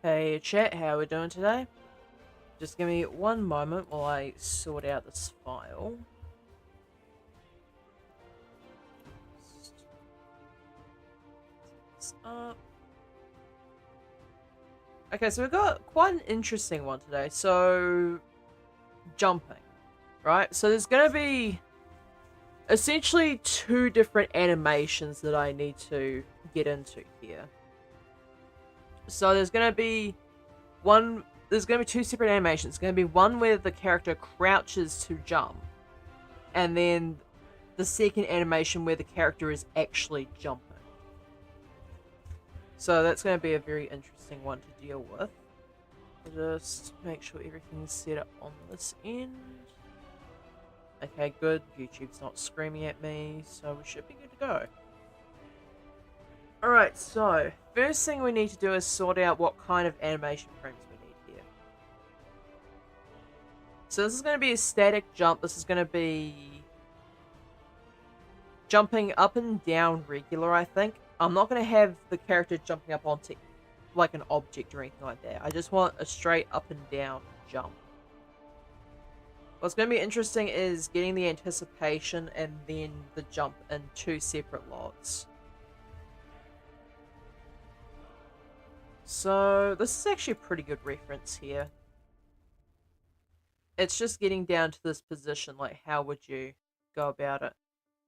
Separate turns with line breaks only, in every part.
Hey chat, how we doing today? Just give me one moment while I sort out this file. Just up. Okay, so we've got quite an interesting one today. So, jumping, right? So there's going to be essentially two different animations that I need to get into here. So there's going to be two separate animations. It's going to be one where the character crouches to jump, and then the second animation where the character is actually jumping. So that's going to be a very interesting one to deal with. I'll just make sure everything's set up on this end. Okay, good. YouTube's not screaming at me, so we should be good to go. Alright, so first thing we need to do is sort out what kind of animation frames we need here. So this is going to be a static jump. This is going to be jumping up and down regular, I think. I'm not going to have the character jumping up onto like an object or anything like that. I just want a straight up and down jump. What's going to be interesting is getting the anticipation and then the jump in two separate lots. So this is actually a pretty good reference here. It's just getting down to this position, like how would you go about it?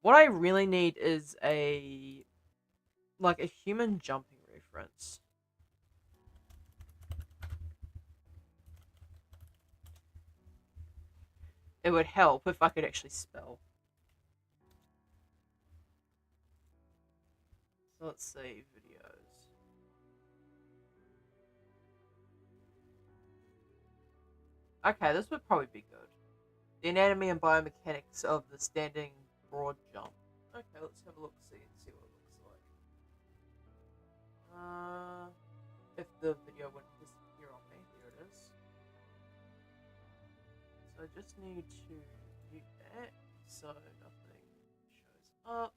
What I really need is a human jumping reference. It would help if I could actually spell. So let's see, videos. Okay, this would probably be good. The anatomy and biomechanics of the standing broad jump. Okay, let's have a look, see what it looks like. If the video wouldn't disappear on me, here it is. So I just need to mute that so nothing shows up.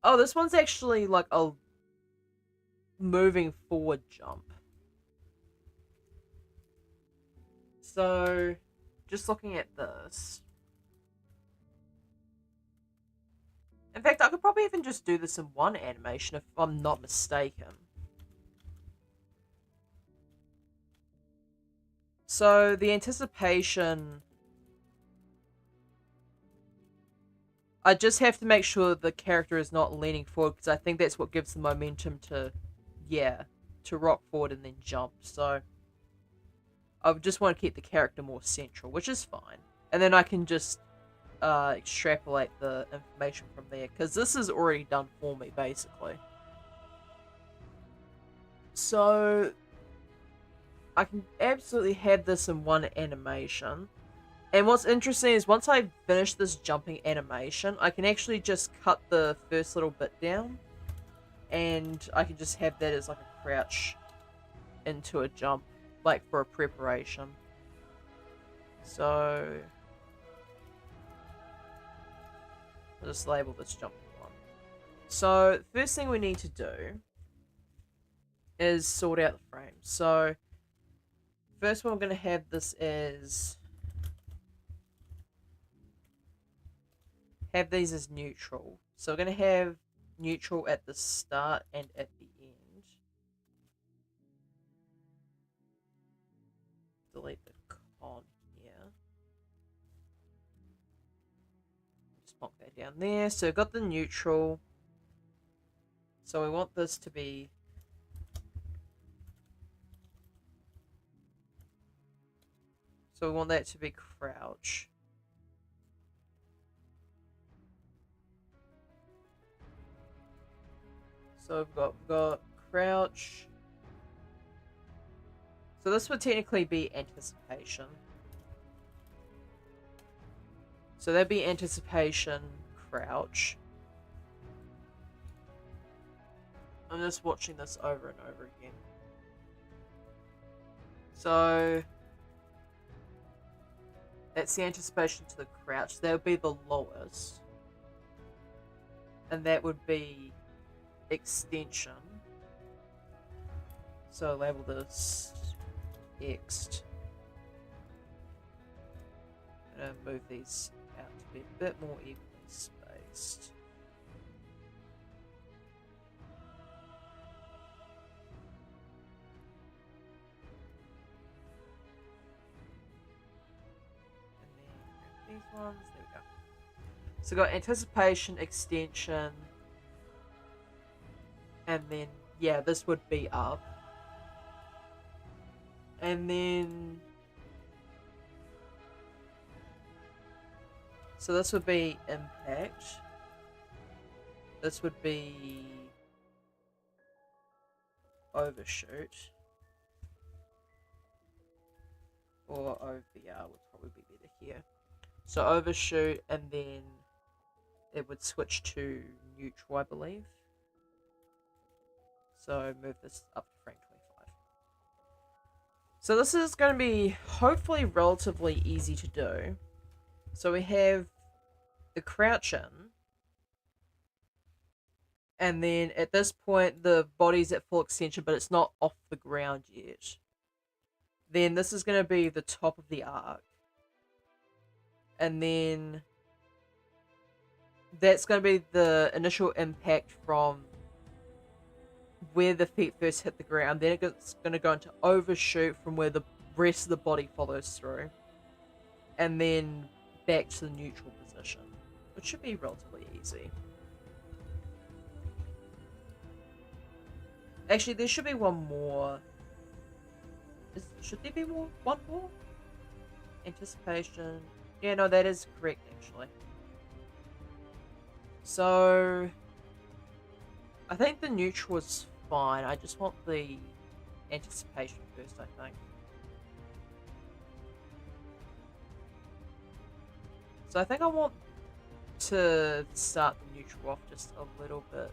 Oh, this one's actually like a moving forward jump. So, just looking at this. In fact, I could probably even just do this in one animation if I'm not mistaken. So, the anticipation... I just have to make sure the character is not leaning forward, because I think that's what gives the momentum to, to rock forward and then jump. So, I just want to keep the character more central, which is fine. And then I can just extrapolate the information from there, because this is already done for me, basically. So, I can absolutely have this in one animation. And what's interesting is once I finish this jumping animation, I can actually just cut the first little bit down, and I can just have that as like a crouch into a jump, like for a preparation. So I'll just label this jumping one. So the first thing we need to do is sort out the frames. So first one, I'm going to have this as... have these as neutral. So we're going to have neutral at the start and at the end. Delete the con here. Just pop that down there. So we've got the neutral. So we want this to be... so we want that to be crouch. So we've got crouch. So this would technically be anticipation. So that'd be anticipation, crouch. I'm just watching this over and over again. So that's the anticipation to the crouch. That would be the lowest. and that would be extension. So label this Ext. I'm gonna move these out to be a bit more evenly spaced. And then these ones, there we go. So we've got anticipation, extension, and then, yeah, this would be up. And then, so this would be impact. This would be overshoot. Or OVR would probably be better here. So overshoot, and then it would switch to neutral, I believe. So move this up to frame 25. So this is going to be hopefully relatively easy to do. So we have the crouch in. And then at this point the body's at full extension, but it's not off the ground yet. Then this is going to be the top of the arc. And then that's going to be the initial impact from where the feet first hit the ground. Then it's going to go into overshoot from where the rest of the body follows through. And then back to the neutral position, which should be relatively easy. Actually, there should be one more. Should there be more? One more? Anticipation. Yeah, no, that is correct, actually. So, I think the neutral is fine. I just want the anticipation first, I think. So I think I want to start the neutral off just a little bit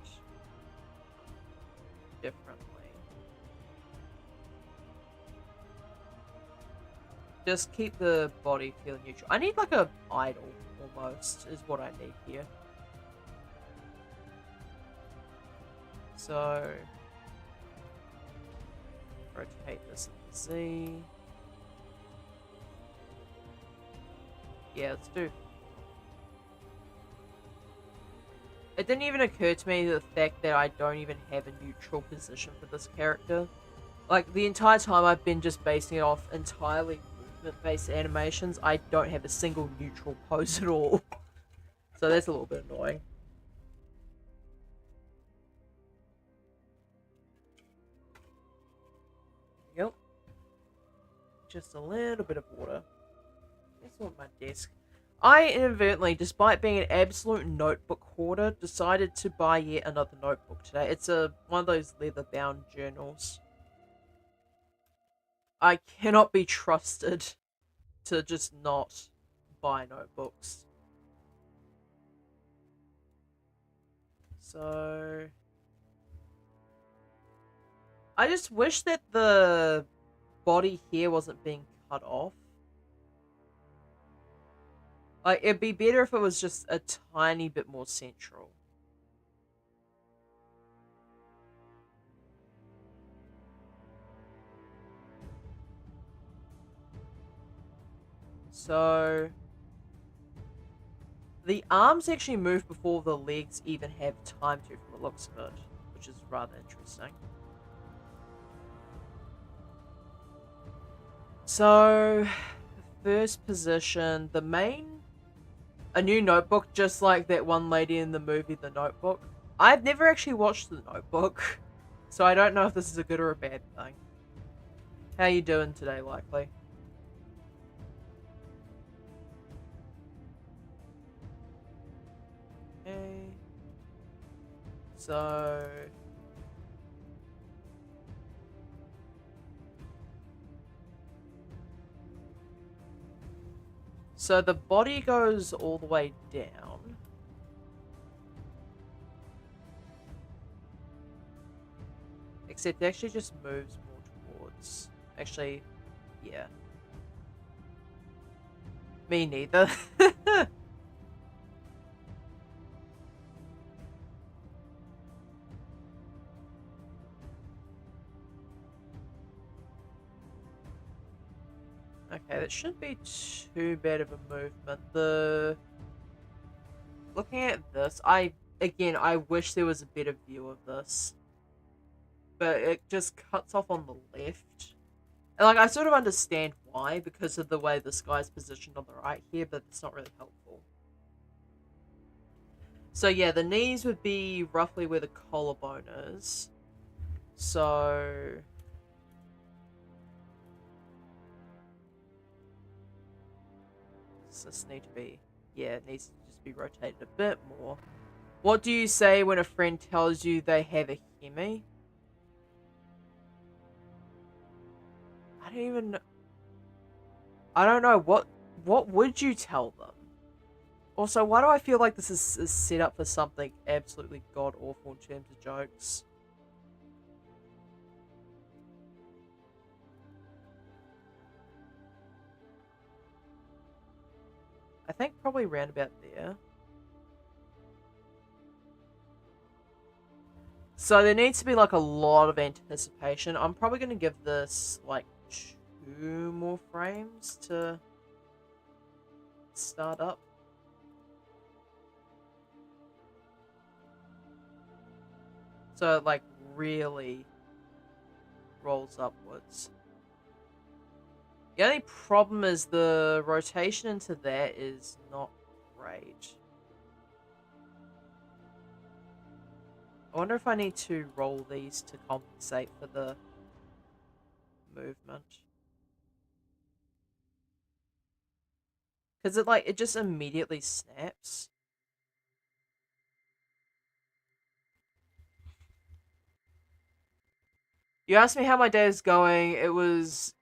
differently. Just keep the body feeling neutral. I need like a idle, almost, is what I need here. So, rotate this in Z. Yeah, let's do. It didn't even occur to me the fact that I don't even have a neutral position for this character. Like, the entire time I've been just basing it off entirely movement-based animations, I don't have a single neutral pose at all. So that's a little bit annoying. Yep. Just a little bit of water. That's on my desk. I inadvertently, despite being an absolute notebook hoarder, decided to buy yet another notebook today. It's one of those leather-bound journals. I cannot be trusted to just not buy notebooks. So, I just wish that the body here wasn't being cut off. Like, it'd be better if it was just a tiny bit more central. So, the arms actually move before the legs even have time to, from the looks of it, which is rather interesting. So, first position, a new notebook, just like that one lady in the movie The Notebook. I've never actually watched The Notebook, so I don't know if this is a good or a bad thing. How you doing today, Likely? Okay. So... So the body goes all the way down. Except it actually just moves more towards... Actually, yeah. Me neither. Okay, that shouldn't be too bad of a movement. Looking at this, I wish there was a better view of this. But it just cuts off on the left. And, like, I sort of understand why, because of the way the sky's positioned on the right here, but it's not really helpful. So yeah, the knees would be roughly where the collarbone is. So does this need to be, yeah, it needs to just be rotated a bit more. What do you say when a friend tells you they have a hemi? I don't even know. I don't know. What would you tell them? Also, why do I feel like this is set up for something absolutely god-awful in terms of jokes? I think probably round about there. So there needs to be like a lot of anticipation. I'm probably going to give this like 2 more frames to start up. So it like really rolls upwards. The only problem is the rotation into that is not great. I wonder if I need to roll these to compensate for the movement. Because it just immediately snaps. You asked me how my day is going. It was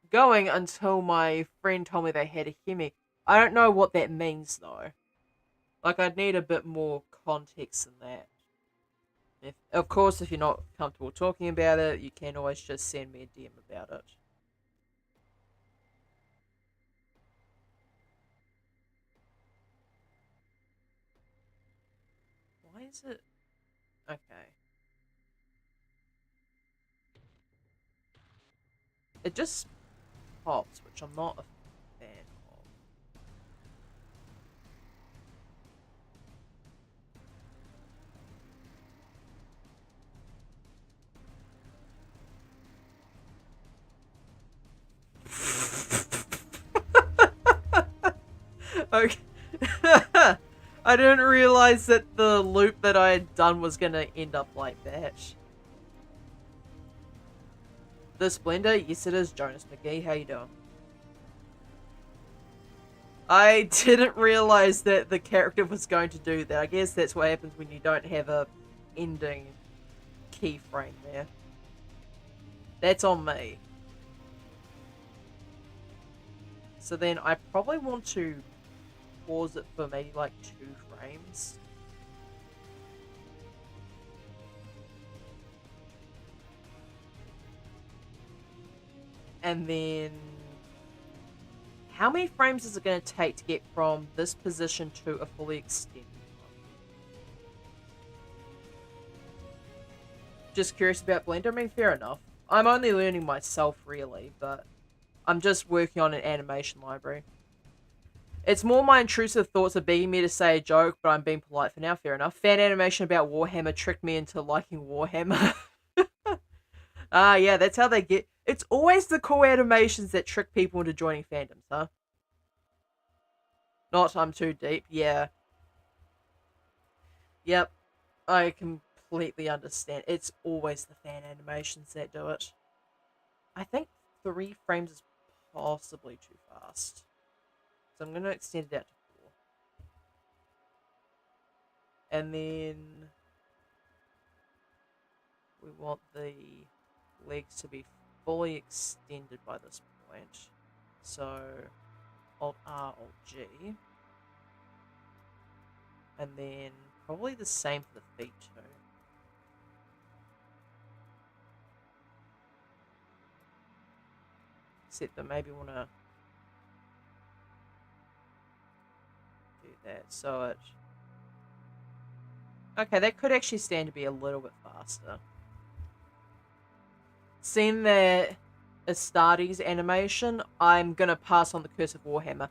going until my friend told me they had a hemi. I don't know what that means though. Like, I'd need a bit more context than that. Of course, if you're not comfortable talking about it, you can always just send me a DM about it. Why is it? Okay. It just pops, which I'm not a fan of. Okay. I didn't realize that the loop that I had done was gonna end up like that. The Splendor? Yes, it is, Jonas McGee. How you doing? I didn't realize that the character was going to do that. I guess that's what happens when you don't have a ending keyframe there. That's on me. So then I probably want to pause it for maybe like 2 frames. And then how many frames is it going to take to get from this position to a fully extended one? Just curious about Blender. I mean, fair enough. I'm only learning myself, really, but I'm just working on an animation library. It's more my intrusive thoughts of begging me to say a joke, but I'm being polite for now. Fair enough. Fan animation about Warhammer tricked me into liking Warhammer. Ah, yeah, that's how they get... It's always the cool animations that trick people into joining fandoms, huh? Not I'm too deep. Yeah. Yep. I completely understand. It's always the fan animations that do it. I think 3 frames is possibly too fast. So I'm going to extend it out to 4. And then we want the legs to be fully extended by this point. So Alt R, Alt G. And then probably the same for the feet too. Except that maybe want to do that so it... Okay, that could actually stand to be a little bit faster. Seeing that Astartes animation, I'm gonna pass on the Curse of Warhammer.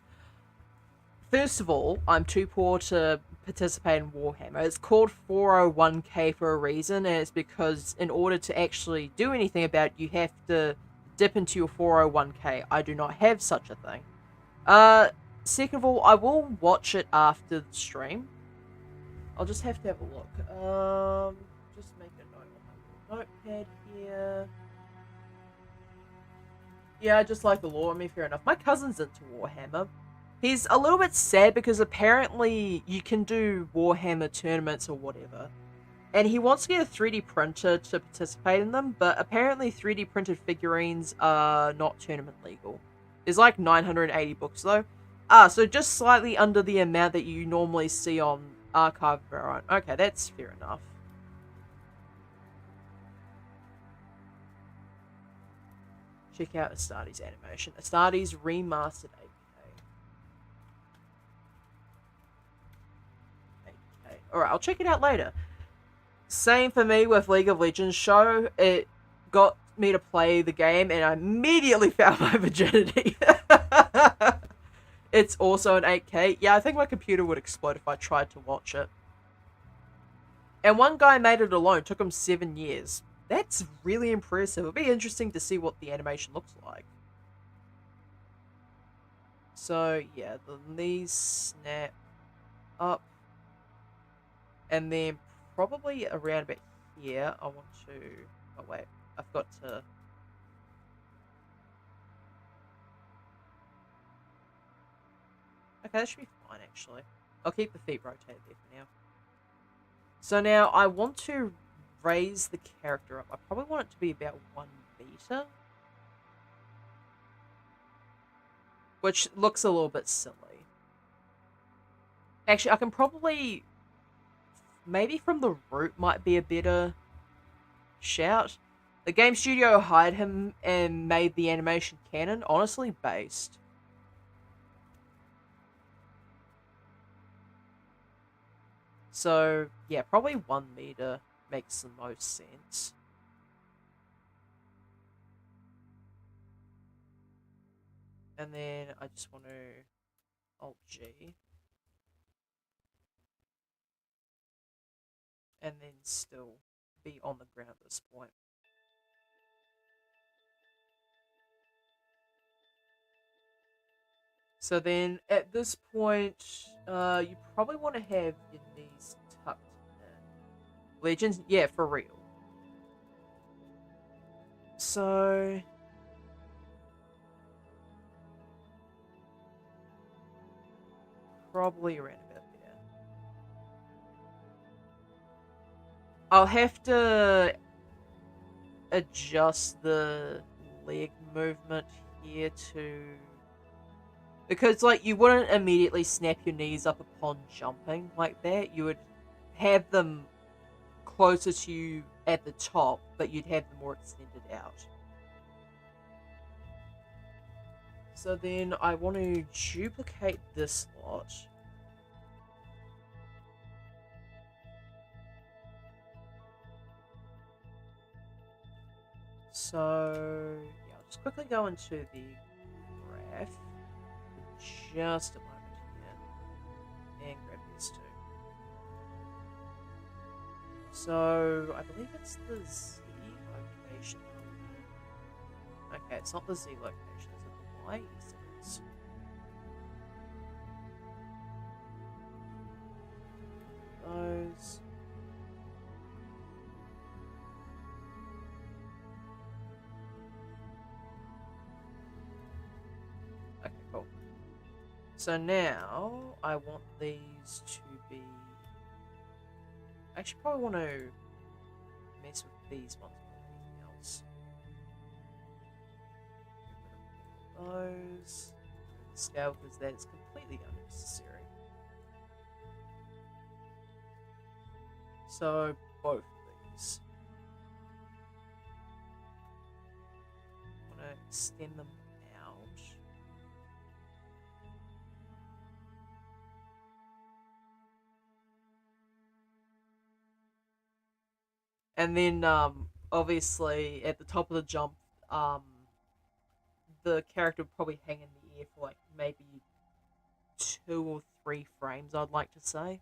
First of all, I'm too poor to participate in Warhammer. It's called 401k for a reason, and it's because in order to actually do anything about it, you have to dip into your 401k. I do not have such a thing. Uh, Second of all, I will watch it after the stream. I'll just have to have a look. Just make a note on my notepad here. Yeah, I just like the lore. I mean, fair enough. My cousin's into Warhammer. He's a little bit sad because apparently you can do Warhammer tournaments or whatever. And he wants to get a 3D printer to participate in them, but apparently 3D printed figurines are not tournament legal. There's like 980 books though. So just slightly under the amount that you normally see on Archive of Our Own. Okay, that's fair enough. Check out Astartes animation. Astartes remastered 8K. Alright, I'll check it out later. Same for me with League of Legends show. It got me to play the game and I immediately found my virginity. It's also an 8K. Yeah, I think my computer would explode if I tried to watch it. And one guy made it alone. Took him 7 years. That's really impressive. It'll be interesting to see what the animation looks like. So, yeah, the knees snap up. And then probably around about here, I want to... Oh, wait. I've got to... Okay, that should be fine, actually. I'll keep the feet rotated there for now. So now, I want to raise the character up. I probably want it to be about 1 meter. Which looks a little bit silly. Actually, I can probably... Maybe from the root might be a better shout. The game studio hired him and made the animation canon. Honestly, based. So, yeah, probably 1 meter makes the most sense. And then I just want to Alt-G. And then still be on the ground at this point. So then, at this point, you probably want to have your knees tucked in. Legends? Yeah, for real. So... Probably around about there. I'll have to adjust the leg movement here to... Because, like, you wouldn't immediately snap your knees up upon jumping like that. You would have them closer to you at the top, but you'd have them more extended out. So then I want to duplicate this lot. So, yeah, I'll just quickly go into the graph for just a moment here and grab these two. So, I believe it's the Z location. Okay, it's not the Z location, is it the Y? Yes, it is. Those. Okay, cool. So now, I want these to be... I actually probably want to mess with these ones more than anything else. Get rid of those. The scale, because that is completely unnecessary. So, both of these. I want to extend them out. And then, obviously, at the top of the jump, the character would probably hang in the air for like maybe 2 or 3 frames, I'd like to say.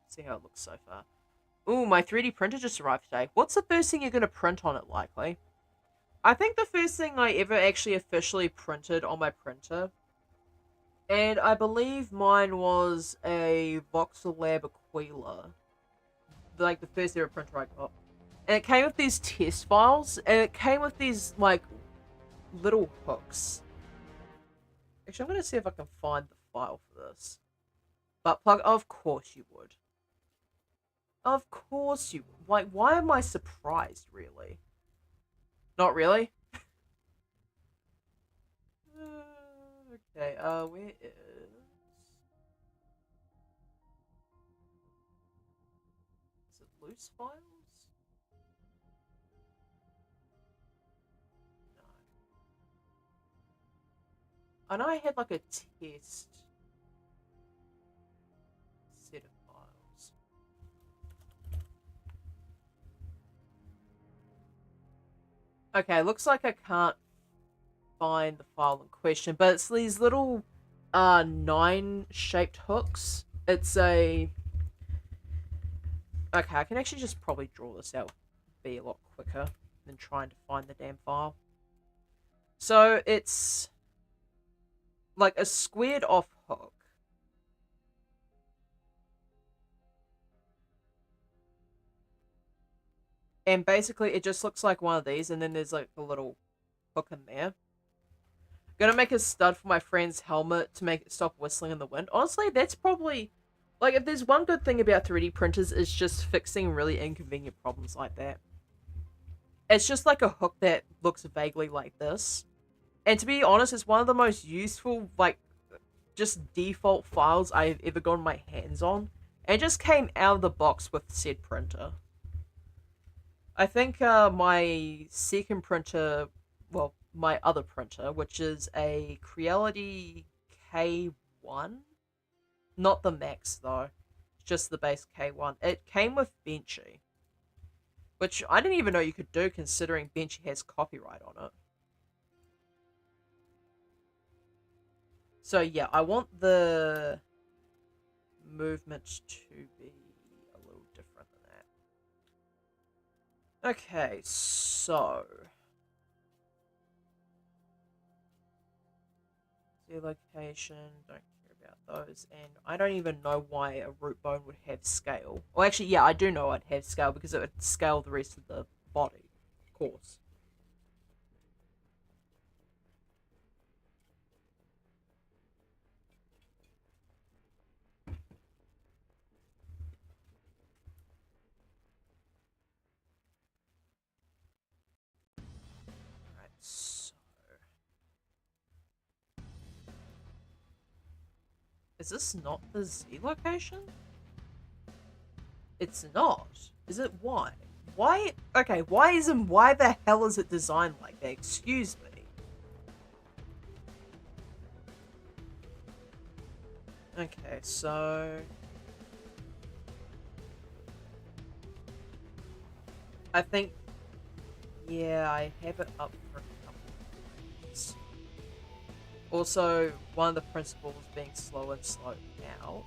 See how it looks so far. Ooh, my 3D printer just arrived today. What's the first thing you're going to print on it, likely? I think the first thing I ever actually officially printed on my printer, and I believe mine was a Voxel Lab Aquila. Like, the first ever printer I got. And it came with these test files, and it came with these, like, little hooks. Actually, I'm going to see if I can find the file for this. Butt plug, of course you would. Of course you would. Like, why am I surprised, really? Not really? Okay, where is... Is it loose files? No. I know I had, like, a test set of files. Okay, looks like I can't find the file in question, but it's these little 9-shaped hooks. It's a... Okay, I can actually just probably draw this out. Be a lot quicker than trying to find the damn file. So it's like a squared off hook. And basically it just looks like one of these, and then there's like a little hook in there. Gonna make a stud for my friend's helmet to make it stop whistling in the wind. Honestly, that's probably... Like, if there's one good thing about 3D printers, it's just fixing really inconvenient problems like that. It's just like a hook that looks vaguely like this. And to be honest, it's one of the most useful, like, just default files I've ever gotten my hands on. And it just came out of the box with said printer. I think my second printer, well, my other printer, which is a Creality K1. Not the Max, though. Just the base K1. It came with Benchy. Which I didn't even know you could do, considering Benchy has copyright on it. So yeah, I want the movement to be a little different than that. Okay, so... See location, don't those, and I don't even know why a root bone would have scale. Well, actually, yeah, I do know I'd have scale because it would scale the rest of the body, of course. Alright, so... Is this not the Z location? It's not. Is it Y? Why? Okay, why the hell is it designed like that? Excuse me. Okay, so... I think... Yeah, I have it up for a couple of things. Also, one of the principles being slow and slow out.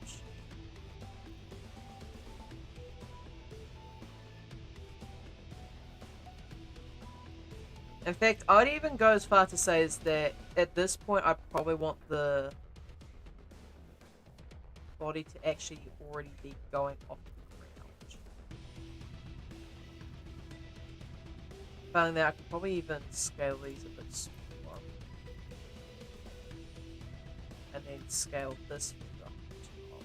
In fact, I would even go as far to say is that at this point I probably want the body to actually already be going off the ground. Finding that I could probably even scale these a bit smaller. And then scale this up to top.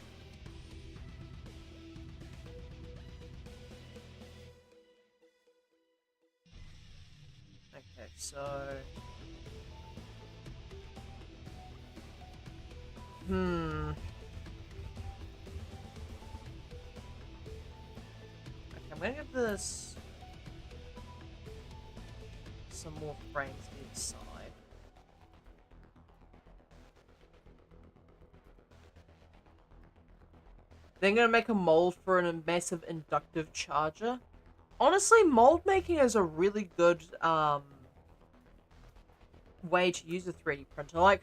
Okay, so... Okay, I'm gonna give this some more frames inside. Then gonna make a mold for a massive inductive charger. Honestly, mold making is a really good way to use a 3D printer. Like,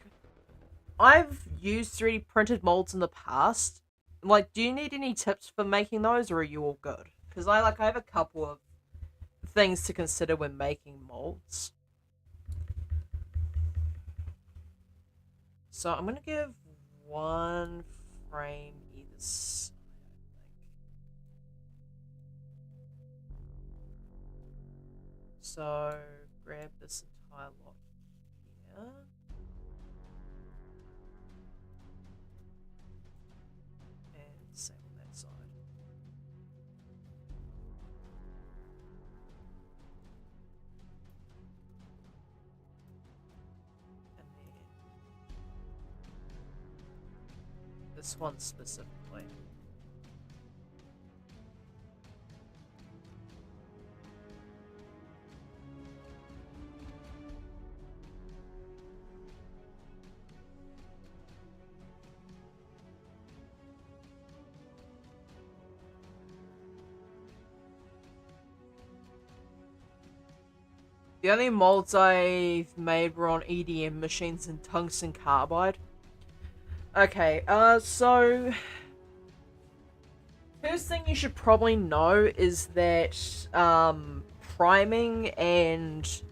I've used 3D printed molds in the past. Like, do you need any tips for making those, or are you all good? Because I have a couple of things to consider when making molds. So I'm gonna give one frame either side, I think. So grab this entire lot here. And same on that side. And then this one specifically. The only molds I've made were on EDM machines and tungsten carbide. Okay, so first thing you should probably know is that priming and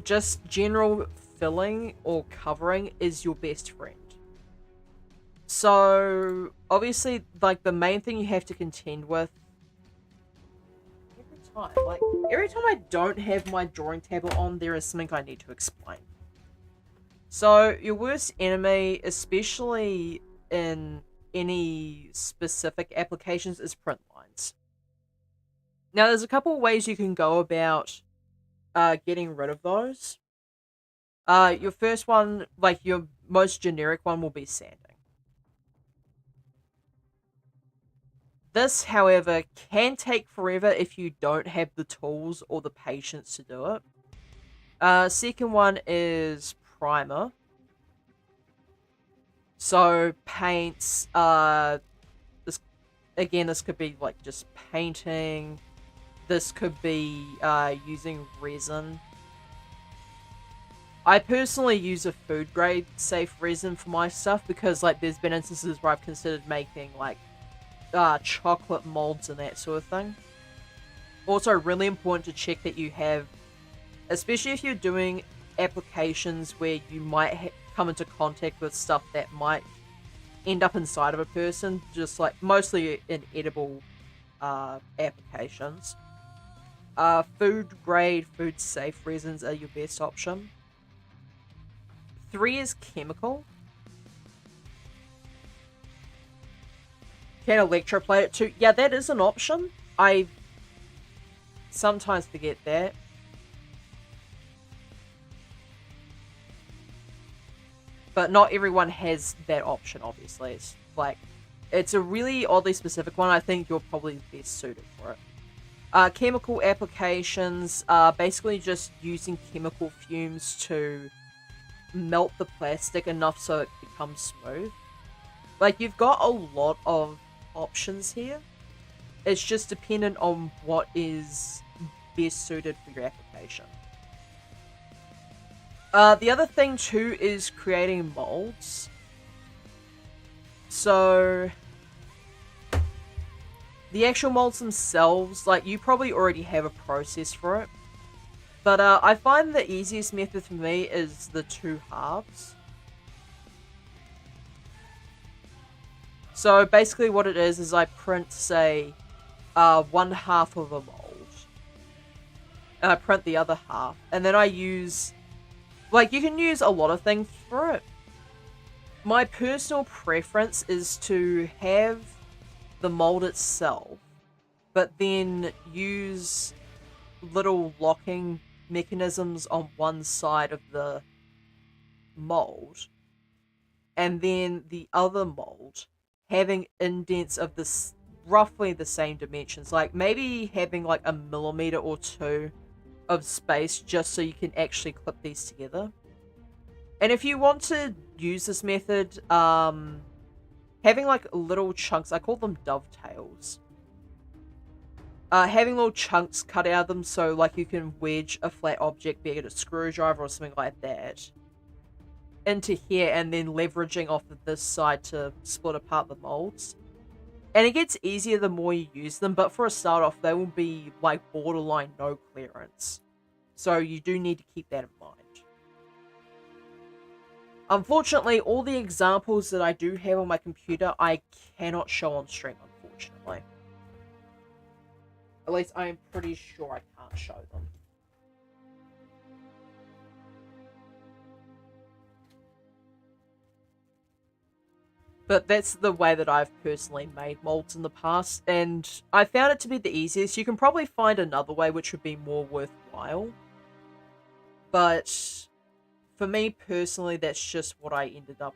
just general filling or covering is your best friend. So obviously, like, the main thing you have to contend with every time I don't have my drawing tablet on, there is something I need to explain. So your worst enemy, especially in any specific applications, is print lines. Now, there's a couple of ways you can go about getting rid of those. Your first one, like your most generic one, will be sanding. This, however, can take forever if you don't have the tools or the patience to do it. Second one is primer. So paints, this could be like just painting. This could be using resin. I personally use a food grade safe resin for my stuff because, like, there's been instances where I've considered making like chocolate molds and that sort of thing. Also, really important to check that you have, especially if you're doing applications where you might come into contact with stuff that might end up inside of a person, just like mostly in edible applications. Food grade, food safe resins are your best option. 3 is chemical. Can electroplate it too? Yeah, that is an option. I sometimes forget that. But not everyone has that option, obviously. It's like, it's a really oddly specific one. I think you're probably best suited for it. Chemical applications are basically just using chemical fumes to melt the plastic enough so it becomes smooth. Like, you've got a lot of options here. It's just dependent on what is best suited for your application. The other thing too is creating molds. So the actual molds themselves, like, you probably already have a process for it. But I find the easiest method for me is the 2 halves. So basically what it is I print, say, 1 half of a mold. And I print the other half. And then I use, like, you can use a lot of things for it. My personal preference is to have the mold itself, but then use little locking mechanisms on one side of the mold, and then the other mold having indents of this roughly the same dimensions, like maybe having like a millimeter or 2 of space just so you can actually clip these together. And if you want to use this method, having like little chunks, I call them dovetails. Having little chunks cut out of them so like you can wedge a flat object, be it a screwdriver or something like that, into here and then leveraging off of this side to split apart the molds. And it gets easier the more you use them, but for a start off, they will be like borderline no clearance. So you do need to keep that in mind. Unfortunately, all the examples that I do have on my computer, I cannot show on stream, unfortunately. At least I'm pretty sure I can't show them. But that's the way that I've personally made molds in the past, and I found it to be the easiest. You can probably find another way which would be more worthwhile. But for me personally, that's just what I ended up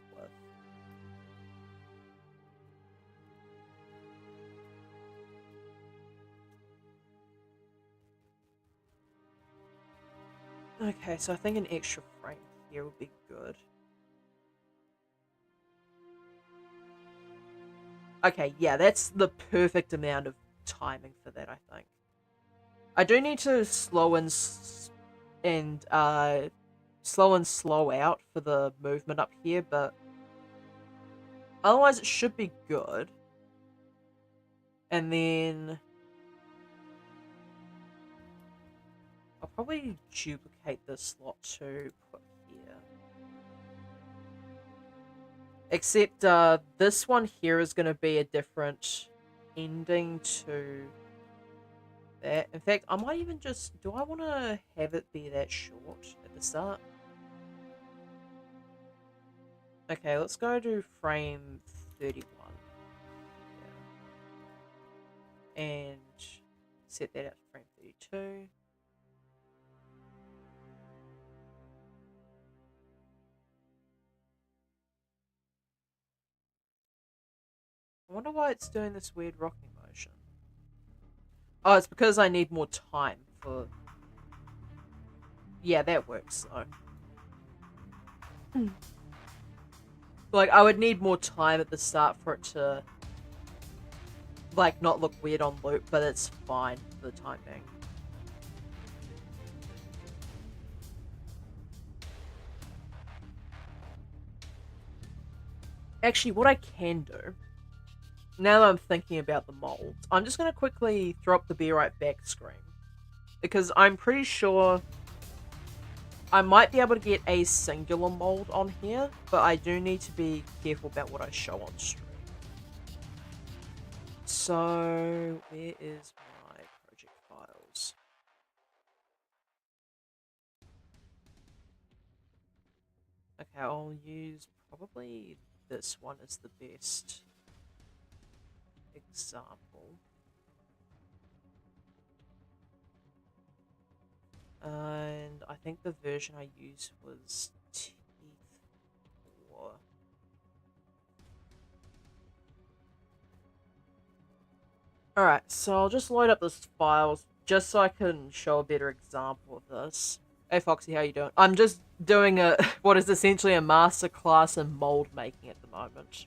with. Okay, so I think an extra frame here would be good. Okay, yeah, that's the perfect amount of timing for that, I think. I do need to slow and slow out for the movement up here, but otherwise it should be good. And then I'll probably duplicate this slot to put here. Except this one here is going to be a different ending to that. In fact, I might even just... Do I want to have it be that short at the start? Okay, let's go to frame 31. Yeah. And set that out to frame 32. I wonder why it's doing this weird rocking motion. Oh, it's because I need more time for... Yeah, that works, though. Like, I would need more time at the start for it to, like, not look weird on loop, but it's fine for the time being. Actually, what I can do, now that I'm thinking about the molds, I'm just going to quickly throw up the Be Right Back screen. Because I'm pretty sure I might be able to get a singular mold on here, but I do need to be careful about what I show on stream. So, where is my project files? Okay, I'll use probably this one as the best example. And I think the version I used was T4. Alright, so I'll just load up this files just so I can show a better example of this. Hey Foxy, how you doing? I'm just doing a what is essentially a masterclass in mold making at the moment.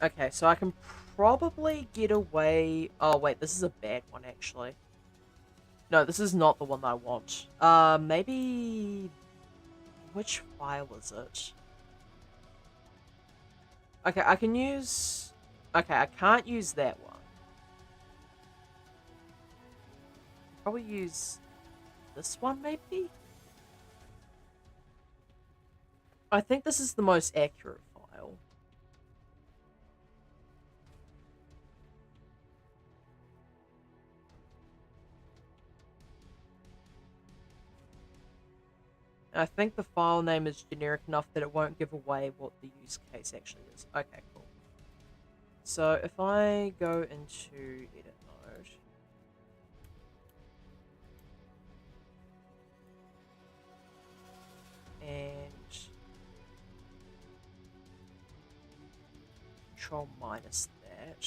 Okay, so I can probably get away... Oh wait, this is a bad one actually. No, this is not the one that I want. Maybe... Which file is it? Okay, I can use... Okay, I can't use that one. Probably use this one, maybe? I think this is the most accurate file. I think the file name is generic enough that it won't give away what the use case actually is. Okay, cool. So if I go into edit mode, and control minus that,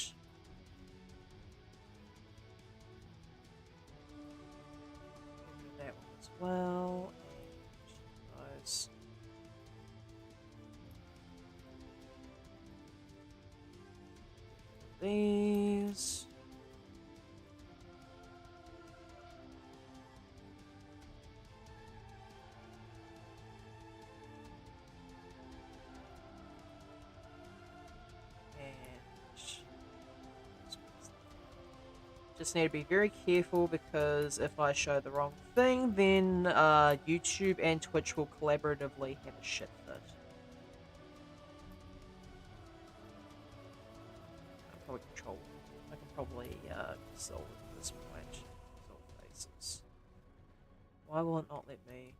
do that one as well. These. Just need to be very careful because if I show the wrong thing, then YouTube and Twitch will collaboratively have a shit fit. I can probably solve it at this point. Solve faces. Why will it not let me?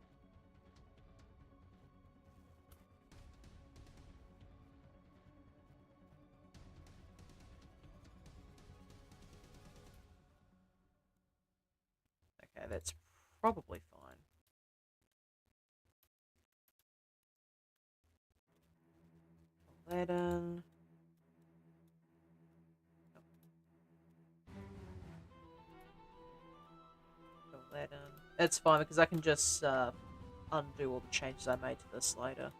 Okay, that's probably fine. Fill that in. Fill that in. It's fine because I can just undo all the changes I made to this later.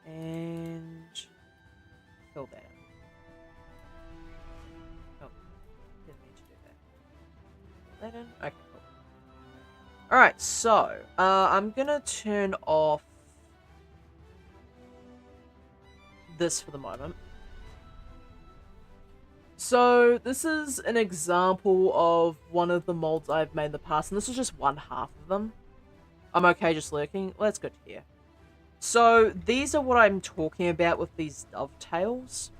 And fill that in. Oh, didn't mean to do that. Fill that in. Okay, cool. Alright, so I'm gonna turn off this for the moment. So this is an example of one of the molds I've made in the past, and this is just one half of them. I'm okay just lurking. Let's go to here. So these are what I'm talking about with these dovetails.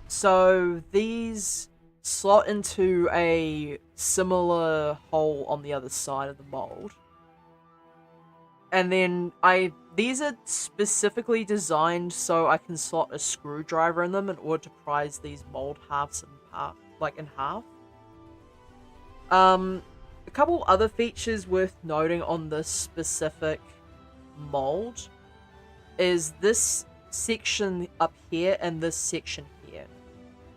So these slot into a similar hole on the other side of the mold. And then these are specifically designed so I can slot a screwdriver in them in order to prise these mold halves in half. A couple other features worth noting on this specific mold is this section up here and this section here.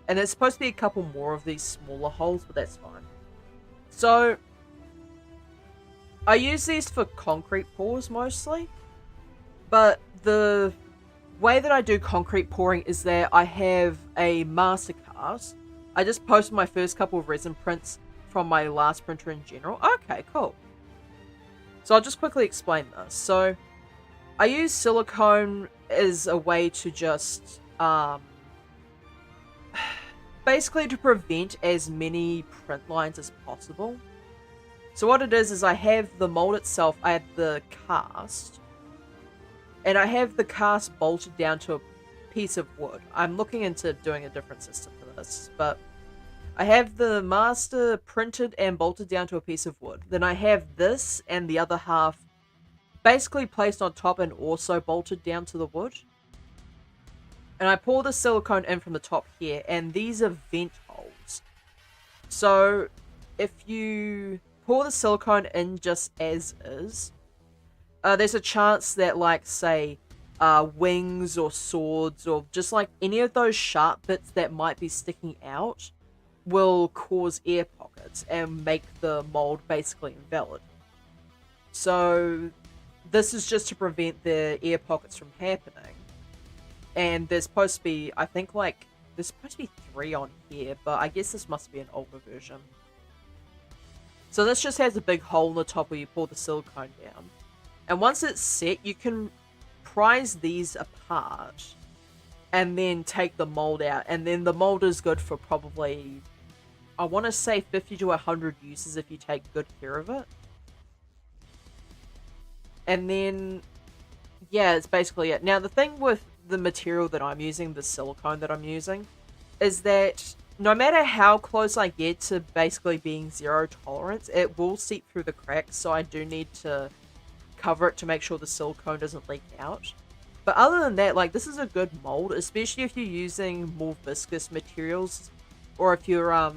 And there's supposed to be a couple more of these smaller holes, but that's fine. So I use these for concrete pours mostly, but the way that I do concrete pouring is that I have a master cast. I just posted my first couple of resin prints from my last printer in general. Okay, cool. So I'll just quickly explain this. So I use silicone as a way to just basically to prevent as many print lines as possible. So what it is I have the mold itself, I have the cast, and I have the cast bolted down to a piece of wood. I'm looking into doing a different system for this, but I have the master printed and bolted down to a piece of wood. Then I have this and the other half basically placed on top and also bolted down to the wood. And I pour the silicone in from the top here, and these are vent holes. So if you pour the silicone in just as is, there's a chance that, like, say, wings or swords or just like any of those sharp bits that might be sticking out will cause air pockets and make the mold basically invalid. So this is just to prevent the air pockets from happening. And there's supposed to be, I think, like, there's supposed to be 3 on here, but I guess this must be an older version. So this just has a big hole in the top where you pour the silicone down. And once it's set, you can prise these apart and then take the mold out. And then the mold is good for probably, I want to say 50 to 100 uses if you take good care of it. And then, yeah, it's basically it. Now, the thing with the material that I'm using, the silicone that I'm using, is that no matter how close I get to basically being zero tolerance, it will seep through the cracks, so I do need to cover it to make sure the silicone doesn't leak out. But other than that, like, this is a good mold, especially if you're using more viscous materials, or if you're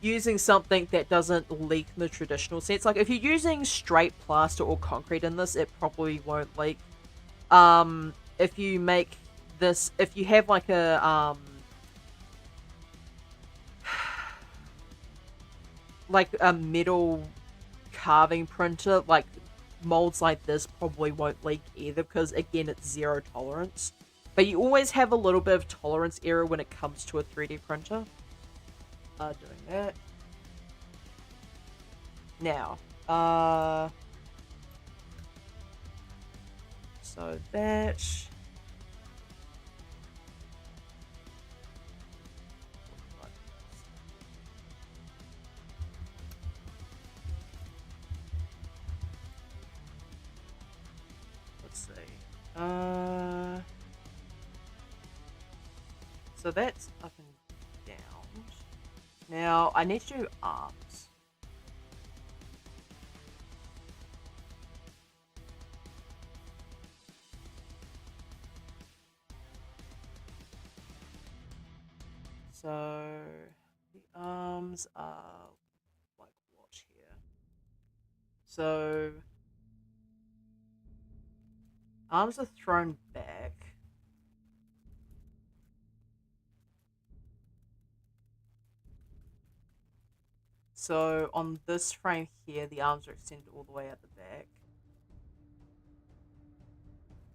using something that doesn't leak in the traditional sense. Like, if you're using straight plaster or concrete in this, it probably won't leak. If you make this, if you have like a like a metal carving printer, like molds like this probably won't leak either, because again, it's zero tolerance. But you always have a little bit of tolerance error when it comes to a 3D printer. Doing that now. So that... Let's see. So that's up and down. Now, I need to do arms. So, the arms are like what here? So, arms are thrown back. So, on this frame here, the arms are extended all the way out the back.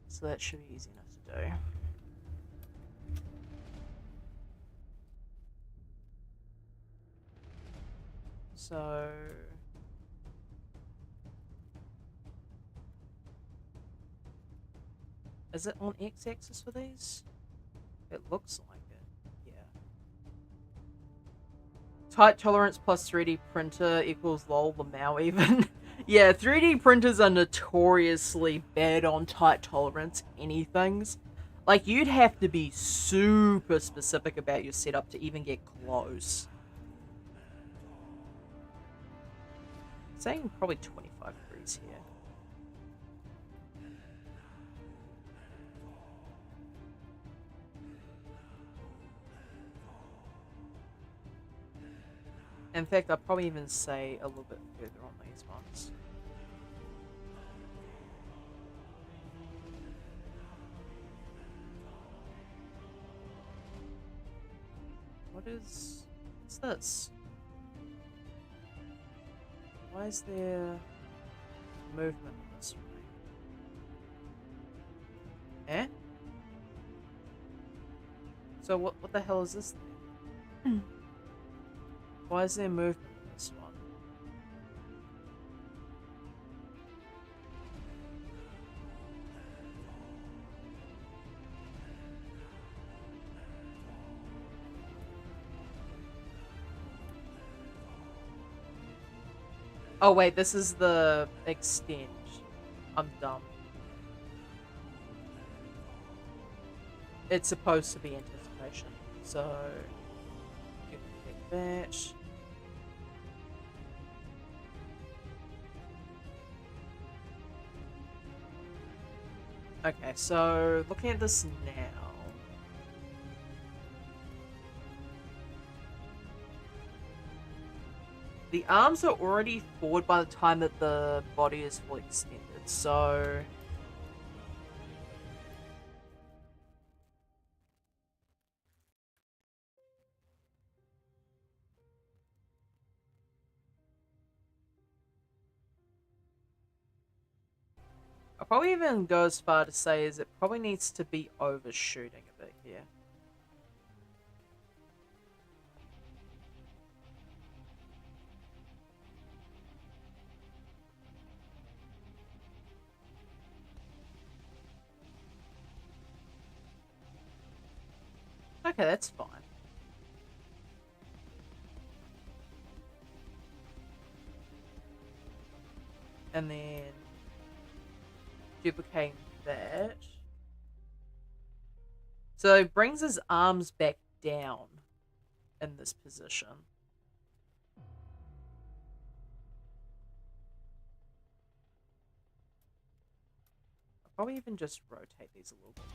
So that should be easy enough to do. So... Is it on x-axis for these? It looks like it, yeah. Tight tolerance plus 3D printer equals lol Lamau even. Yeah, 3D printers are notoriously bad on tight tolerance anythings. Like, you'd have to be super specific about your setup to even get close. Saying probably 25 degrees here. In fact, I'll probably even say a little bit further on these ones. What's this? Why is there movement in this way? Eh? So what the hell is this thing? Why is there movement in this one? Oh wait, this is the extend. I'm dumb. It's supposed to be anticipation, so you can pick that. Okay, so looking at this now. The arms are already forward by the time that the body is fully extended, so... I'll probably even go as far to say is it probably needs to be overshooting a bit here. Okay, that's fine. And then duplicating that. So it brings his arms back down in this position. I'll probably even just rotate these a little bit.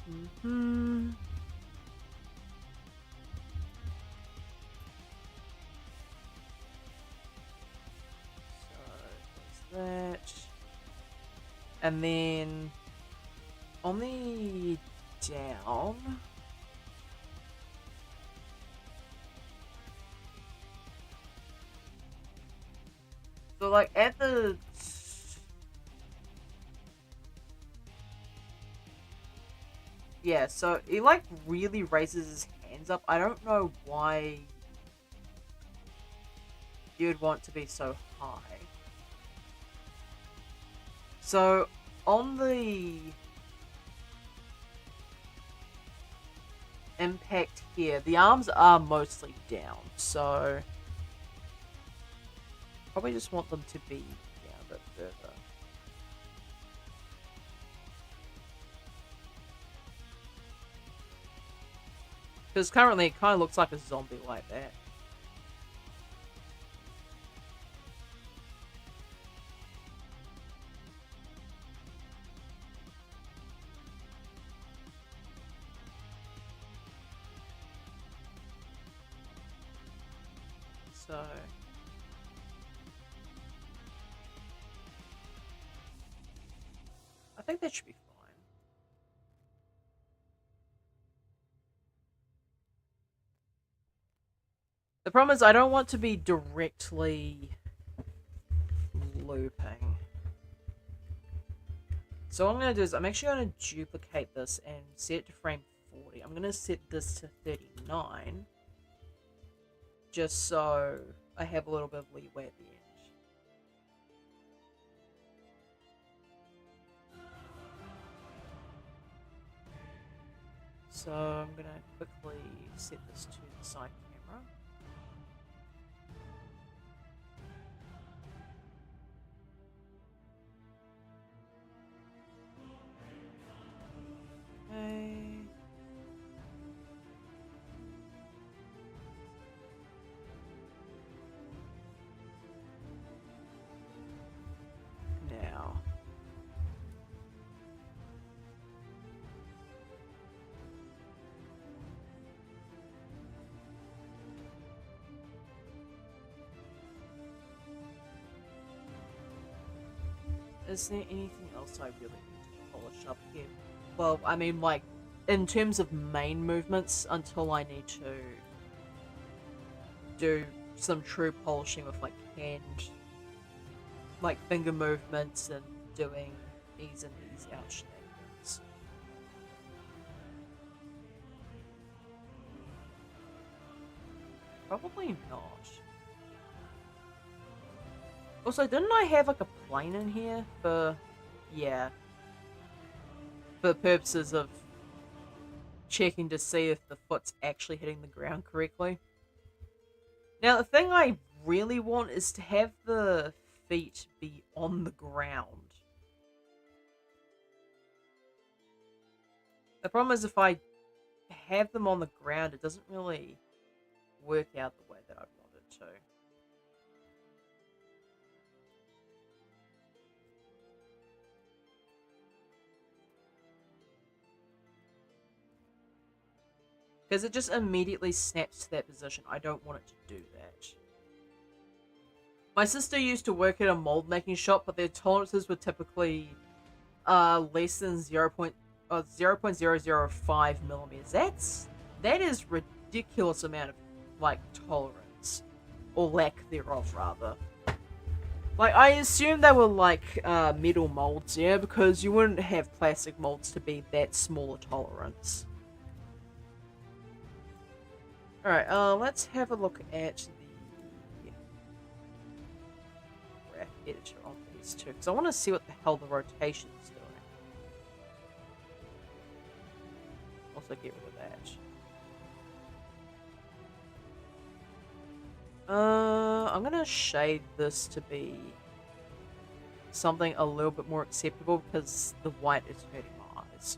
So there's that. And then on the down. So like at the yeah, so he like really raises his hands up. I don't know why you'd want to be so high. So, on the impact here, the arms are mostly down, so probably just want them to be down a bit further. Because currently it kind of looks like a zombie like that. So I think that should be fine. The problem is I don't want to be directly looping. So what I'm going to do is I'm actually going to duplicate this and set it to frame 40. I'm going to set this to 39. Just so I have a little bit of leeway at the end. So I'm going to quickly set this to the side camera. Okay. Now. Is there anything else I really need to polish up here? Well, I mean, like, in terms of main movements, until I need to do some true polishing with, like, hand, like, finger movements and doing these and these out shenanigans. Probably not. Also, didn't I have, like, a plane in here for... Yeah. For purposes of checking to see if the foot's actually hitting the ground correctly. Now, the thing I really want is to have the feet be on the ground. The problem is if I have them on the ground, it doesn't really work out the way that I want it to. Because it just immediately snaps to that position. I don't want it to do that. My sister used to work at a mold making shop, but their tolerances were typically less than 0.005 millimeters. That is ridiculous amount of, like, tolerance. Or lack thereof, rather. Like, I assume they were, like, metal molds, yeah? Because you wouldn't have plastic molds to be that small a tolerance. Alright, let's have a look at the graph editor on these two, because I want to see what the hell the rotation is doing. Also get rid of that. I'm gonna shade this to be something a little bit more acceptable, because the white is hurting my eyes.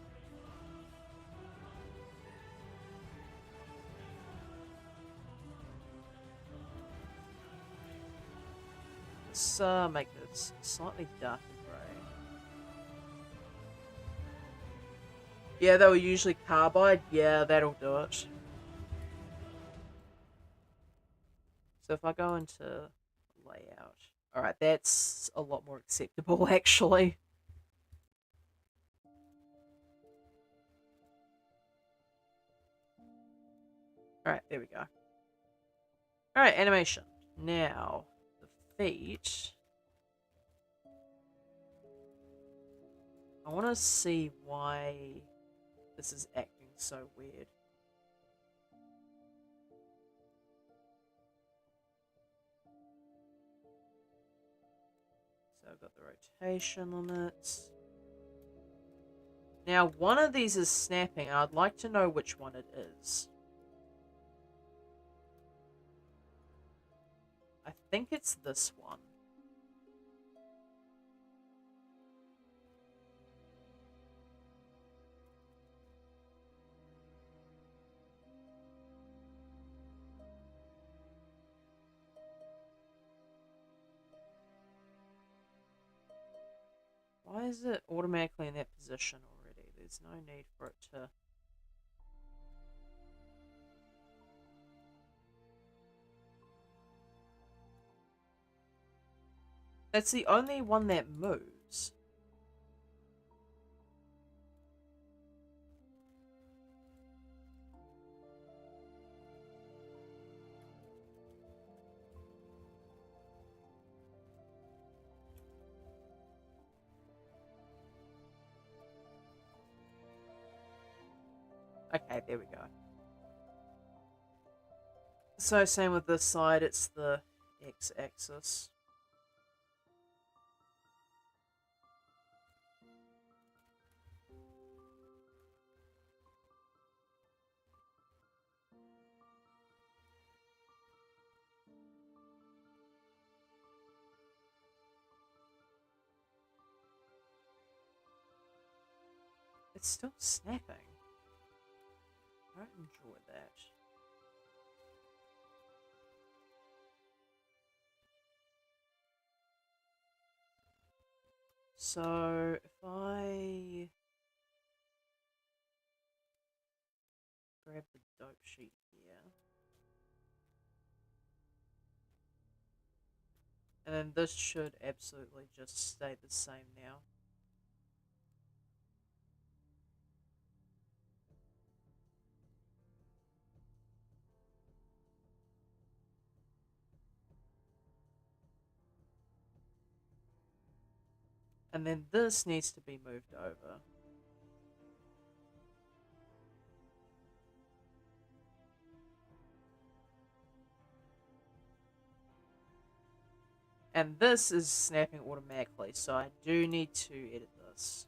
Let's make this slightly darker grey. Yeah, they were usually carbide. Yeah, that'll do it. So if I go into layout, alright, that's a lot more acceptable, actually. Alright, there we go. Alright, animation. Now, the feet. I want to see why this is acting so weird. I've got the rotation on it. Now, one of these is snapping, and I'd like to know which one it is. I think it's this one. Why is it automatically in that position already? There's no need for it to... That's the only one that moves. Okay, there we go. So same with this side, it's the x-axis. It's still snapping. I don't enjoy that. So, if I grab the dope sheet here, and then this should absolutely just stay the same now. And then this needs to be moved over. And this is snapping automatically, so I do need to edit this.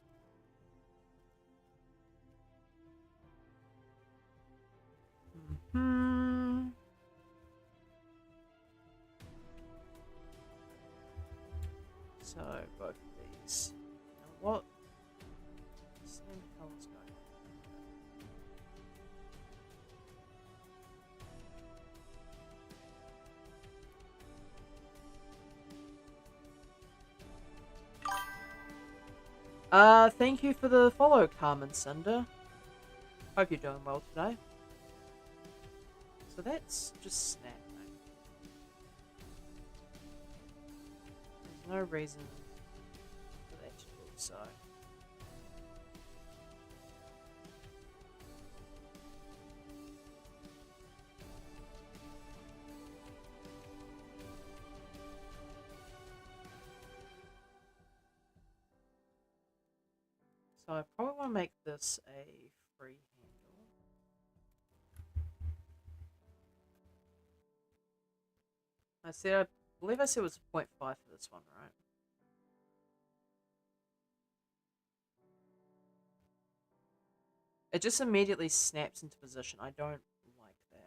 So, both of these. Now what? Same colors going on. Thank you for the follow, Carmen Cinder. Hope you're doing well today. So that's just snapping. There's no reason for that to do so. So I probably want to make this a free handle. I believe I said it was a 0.5 for this one, right? It just immediately snaps into position. I don't like that.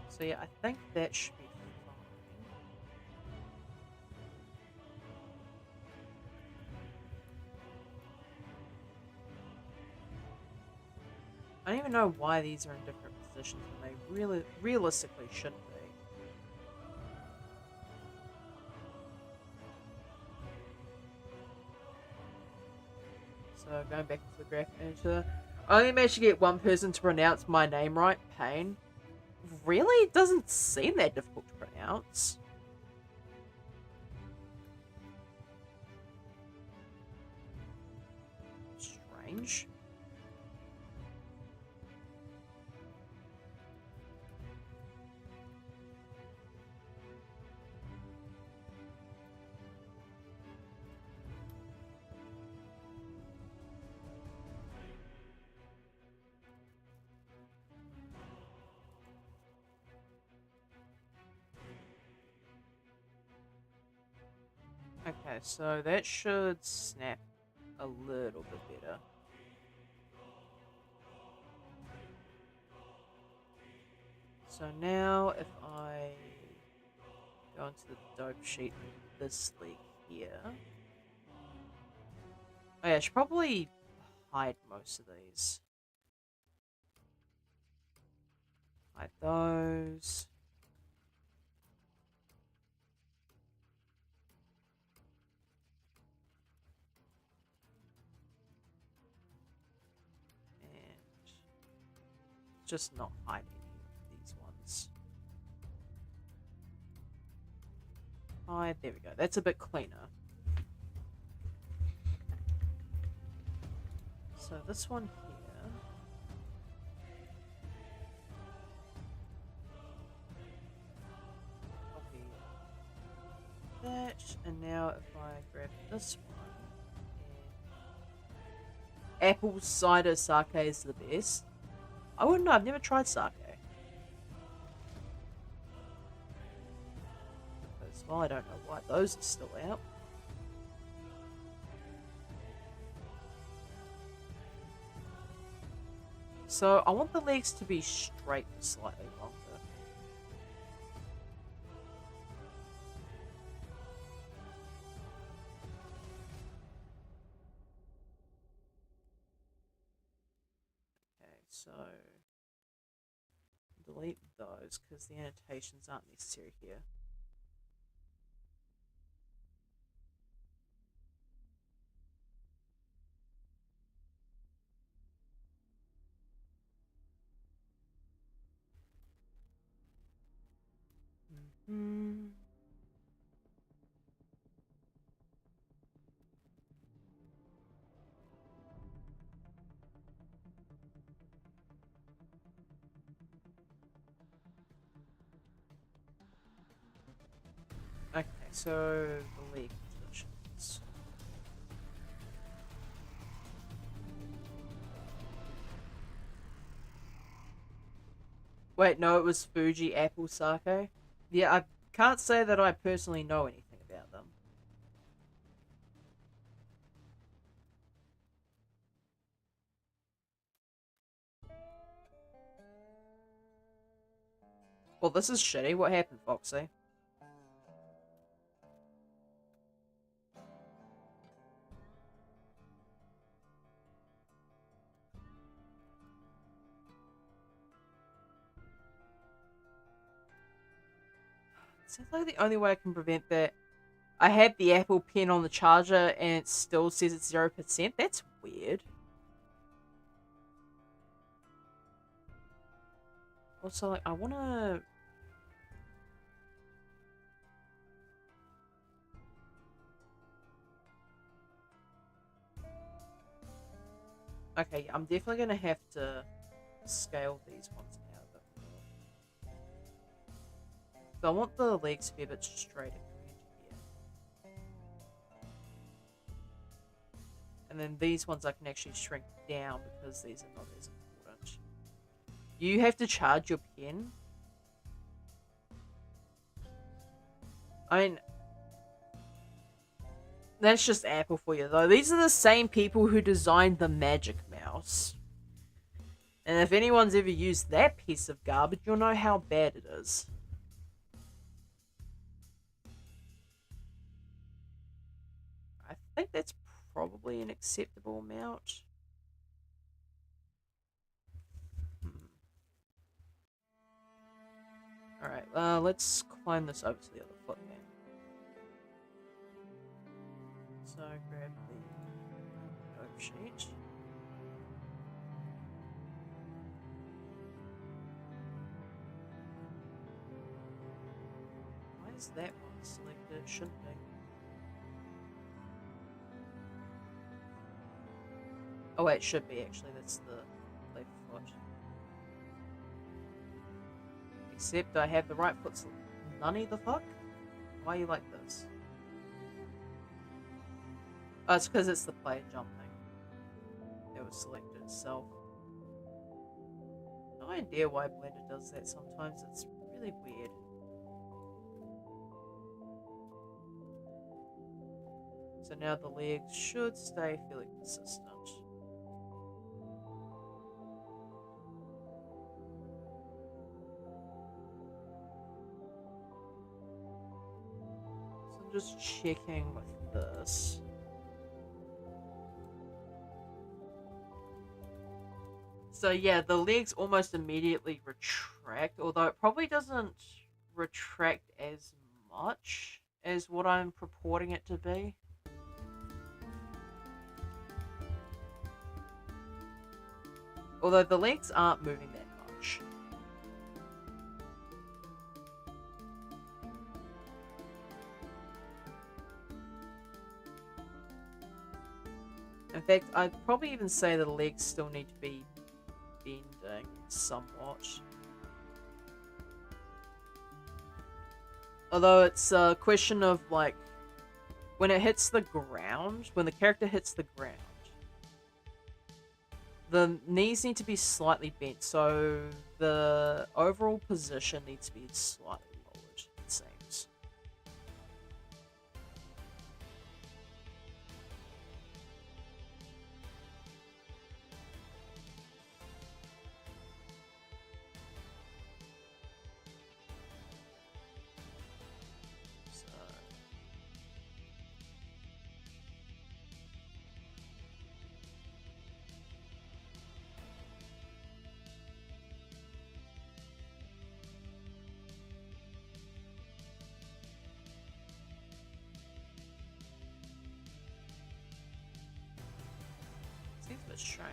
So yeah, I think that should be fine. I don't even know why these are in different positions when they realistically shouldn't be. So going back to the graph editor, I only managed to get one person to pronounce my name right. Pain. Really? It doesn't seem that difficult to pronounce. Strange. Okay, so that should snap a little bit better. So now if I go into the dope sheet with this leak here. Oh yeah, I should probably hide most of these. Hide those. And just not hide any of these ones. Hide, there we go. That's a bit cleaner. So this one here. Copy that. And now if I grab this one. Apple cider sake is the best. I wouldn't know, I've never tried sake. Because, well, I don't know why those are still out. So, I want the legs to be straight for slightly longer. Okay, so delete those because the annotations aren't necessary here. Mm-hmm. Okay, so the leg positions. Wait, no, it was Fuji apple sake. Yeah, I can't say that I personally know anything about them. Well, this is shitty. What happened, Foxy? Sounds like the only way I can prevent that. I have the Apple Pen on the charger and it still says it's 0%. That's weird. Also, like, I wanna... Okay, I'm definitely gonna have to scale these ones out a bit more. So I want the legs to be a bit straighter coming into here. And then these ones I can actually shrink down because these are not as important. You have to charge your pen. I mean, that's just Apple for you, though. These are the same people who designed the Magic Mouse. And if anyone's ever used that piece of garbage, you'll know how bad it is. I think that's probably an acceptable amount. Alright, let's climb this over to the other foot then. So grab the dope sheet. Why is that one selected? It shouldn't be. Oh wait, it should be actually. That's the left foot. Except I have the right foot. None the fuck? Why are you like this? Oh, it's because it's the player jumping. It was selected itself. No idea why Blender does that sometimes. It's really weird. So now the legs should stay fairly consistent. So I'm just checking with this. So yeah, the legs almost immediately retract, although it probably doesn't retract as much as what I'm purporting it to be. Although the legs aren't moving that much. In fact, I'd probably even say the legs still need to be bending somewhat. Although it's a question of, like, when it hits the ground, when the character hits the ground, the knees need to be slightly bent, so the overall position needs to be slightly lowered, it seems. So seems a bit strange.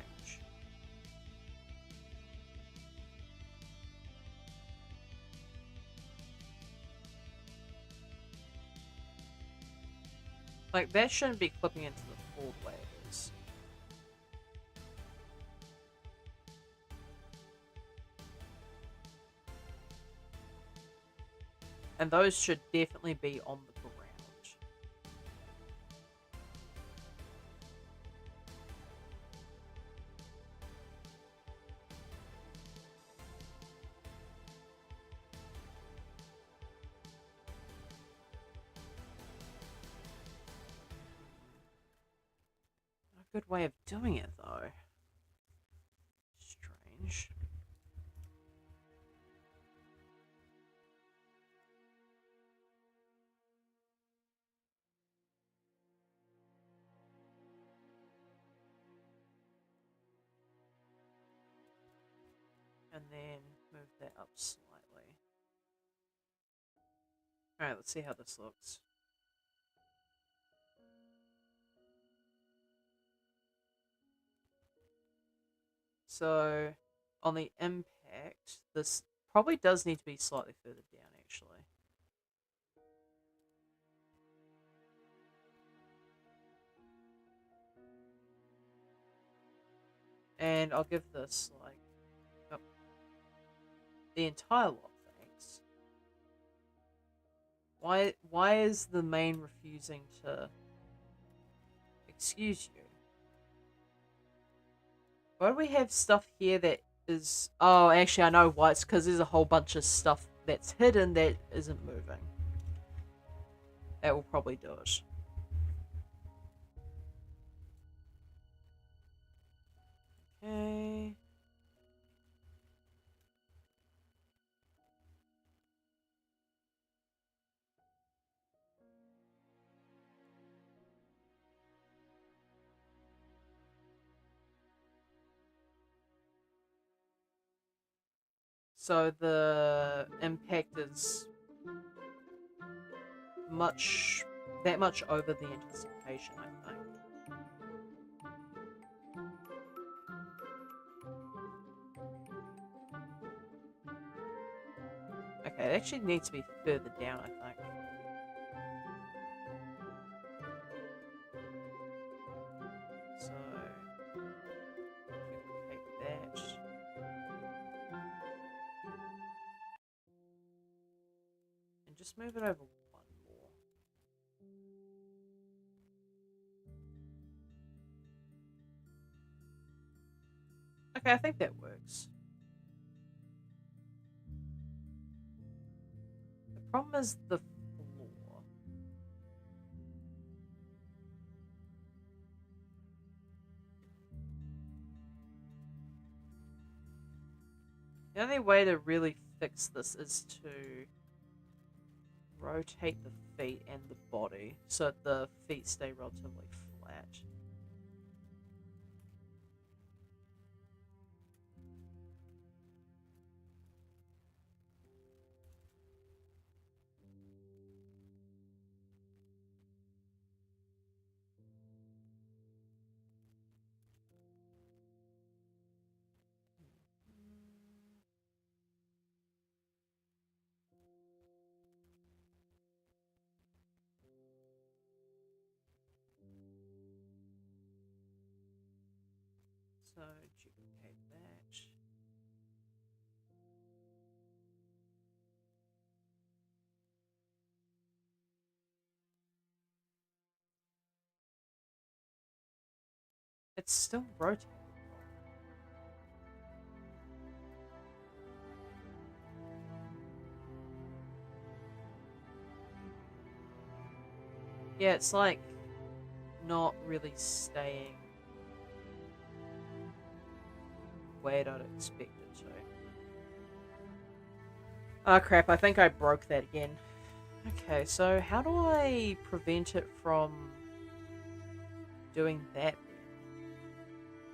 Like, that shouldn't be clipping into the fold way it is. And those should definitely be on the ground. Not a good way of doing it, though. Strange. And then move that up slightly. Alright, let's see how this looks. So, on the impact, this probably does need to be slightly further down, actually. And I'll give this, like, oh, the entire lot, thanks. Why is the main refusing to excuse you? Why do we have stuff here that is... Oh, actually, I know why. It's because there's a whole bunch of stuff that's hidden that isn't moving. That will probably do it. Okay. So the impact is that much over the anticipation, I think. Okay, it actually needs to be further down, I think. So, duplicate that. And just move it over one more. Okay, I think that works. The problem is the floor. The only way to really fix this is to rotate the feet and the body so that the feet stay relatively flat. So duplicate that. It's still rotating. Yeah, it's like not really staying where I'd expect it to. Oh crap, I think I broke that again. Okay, so how do I prevent it from doing that then?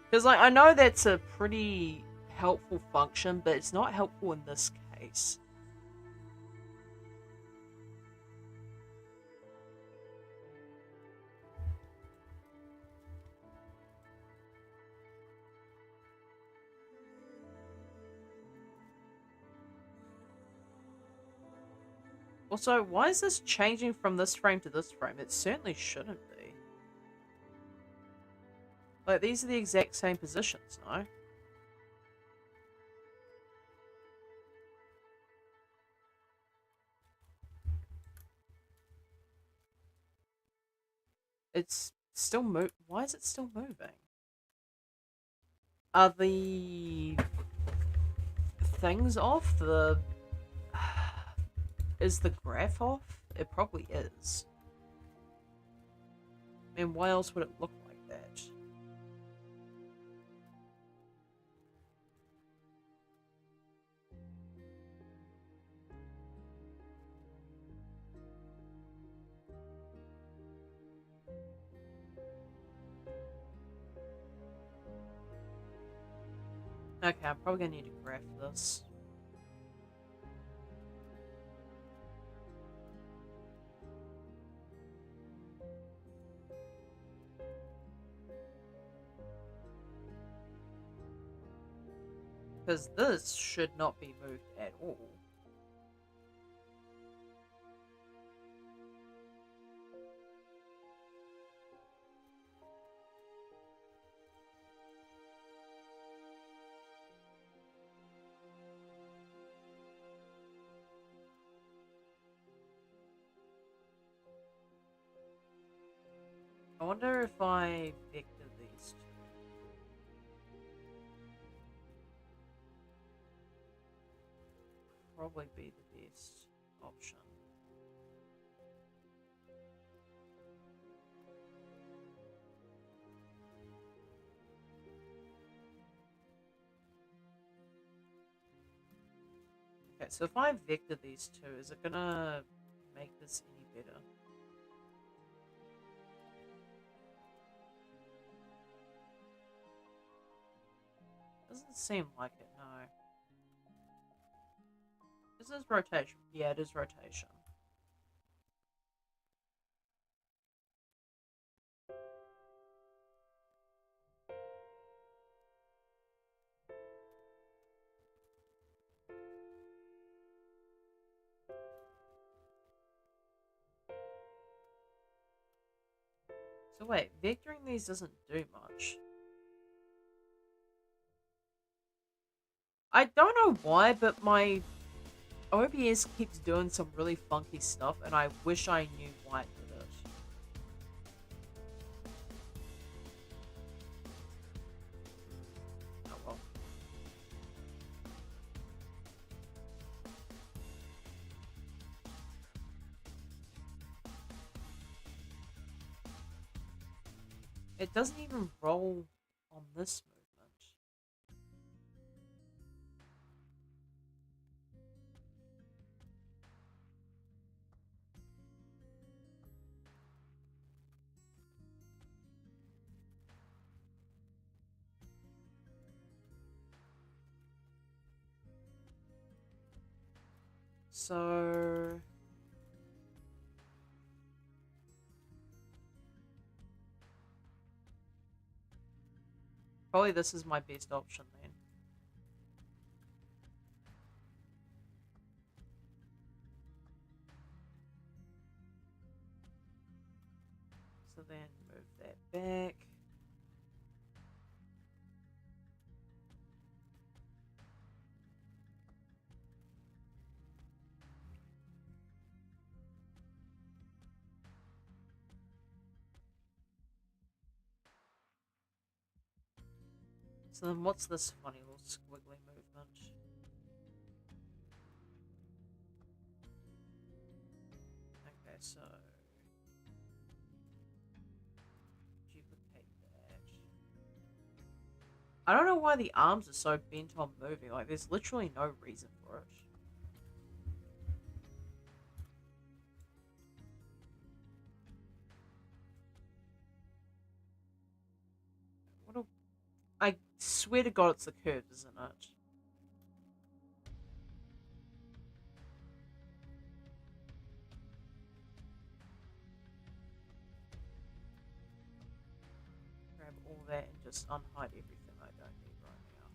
Because like I know that's a pretty helpful function, but it's not helpful in this case. Also, why is this changing from this frame to this frame? It certainly shouldn't be. Like, these are the exact same positions, no? It's still Why is it still moving? Are the things off? Is the graph off? It probably is. I mean, why else would it look like that? Okay, I'm probably gonna need to graph this. Because this should not be moved at all. I wonder if I vector these two. Probably be the best option. Okay, so if I vector these two, is it gonna make this any better? Doesn't seem like it, no. This is rotation. Yeah, it is rotation. So wait, vectoring these doesn't do much. I don't know why, but my OBS keeps doing some really funky stuff, and I wish I knew why it did it. Oh well. It doesn't even roll on this movement. so... Probably this is my best option then. So then move that back. So then what's this funny little squiggly movement? Okay, so... duplicate that. I don't know why the arms are so bent on moving. Like, there's literally no reason for it. What a... I swear to God it's the curves, isn't it? Grab all that and just unhide everything I don't need right now.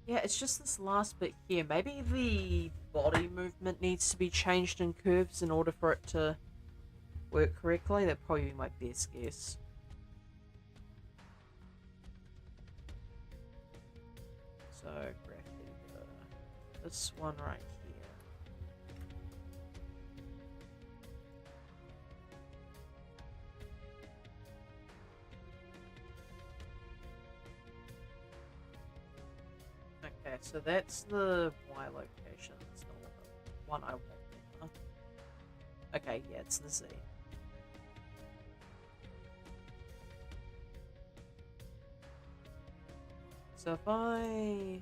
Yeah, it's just this last bit here. Maybe the body movement needs to be changed in curves in order for it to work correctly. That'd probably be my best guess. So, graph editor. This one right here. Okay, so that's the Y location. That's the one I want. Okay, yeah, it's the Z. So if I...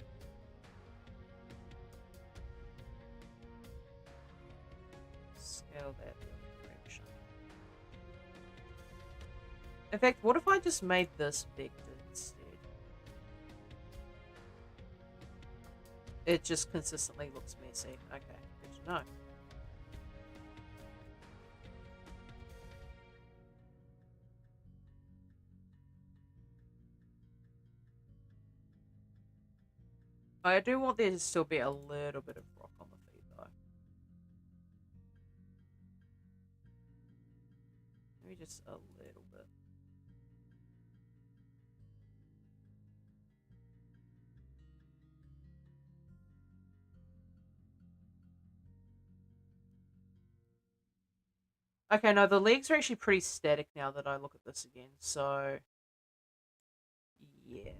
scale that the other direction. In fact, what if I just made this vector instead? It just consistently looks messy. Okay, good to know. I do want there to still be a little bit of rock on the feet, though. Maybe just a little bit. Okay, no, the legs are actually pretty static now that I look at this again, so... yeah.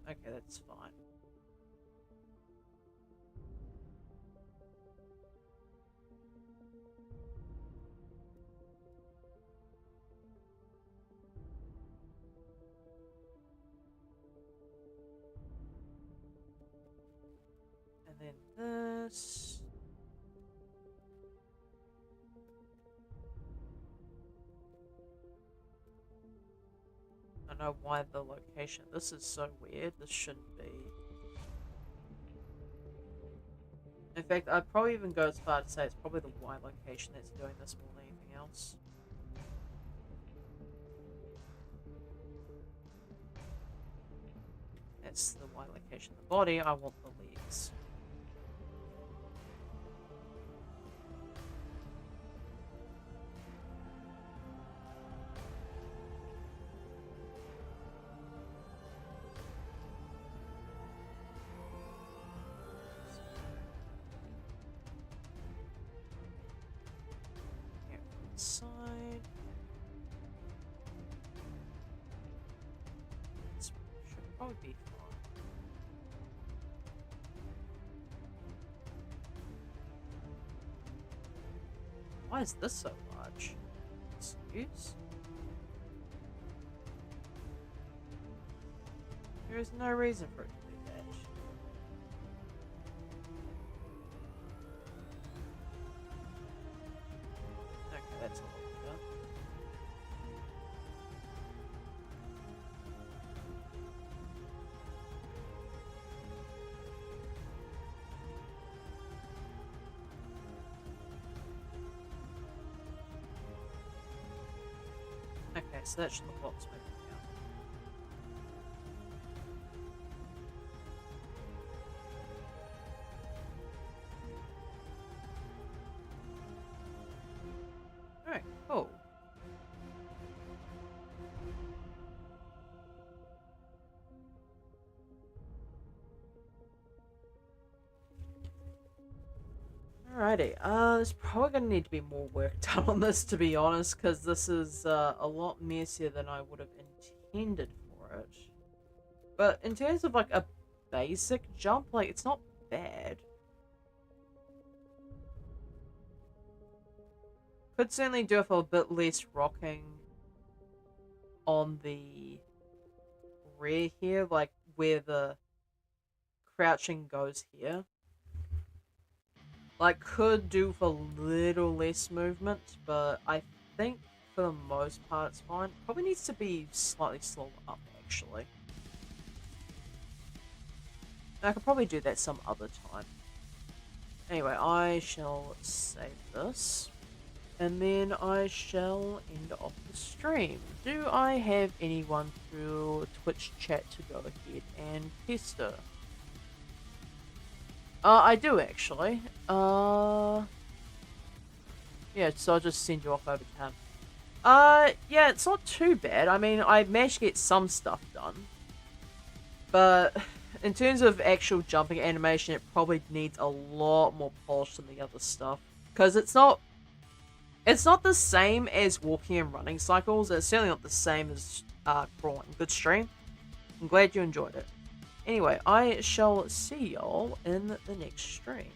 Okay, that's fine. And then this... I know why the location... This is so weird. This shouldn't be. In fact, I'd probably even go as far to say it's probably the Y location that's doing this more than anything else. That's the Y location. The body, I want the legs. Side. This should probably be fine. Why is this so large? Excuse? There is no reason for it to do that. Okay, that's a little bit. Okay, so that should look a lot smoother now. Alright, cool. Alrighty, there's probably gonna need to be more work done on this, to be honest, because this is a lot messier than I would have intended for it. But in terms of like a basic jump, like it's not bad. Could certainly do with a bit less rocking on the rear here, like where the crouching goes here. Like, could do with a little less movement, but I think for the most part it's fine. Probably needs to be slightly slower up, actually. I could probably do that some other time. Anyway, I shall save this. And then I shall end off the stream. Do I have anyone through Twitch chat to go ahead and pester? I do actually. Yeah, so I'll just send you off over to him. Yeah, it's not too bad. I mean, I managed to get some stuff done. But in terms of actual jumping animation, it probably needs a lot more polish than the other stuff. Because it's not the same as walking and running cycles. It's certainly not the same as crawling. Good stream. I'm glad you enjoyed it. Anyway, I shall see y'all in the next stream.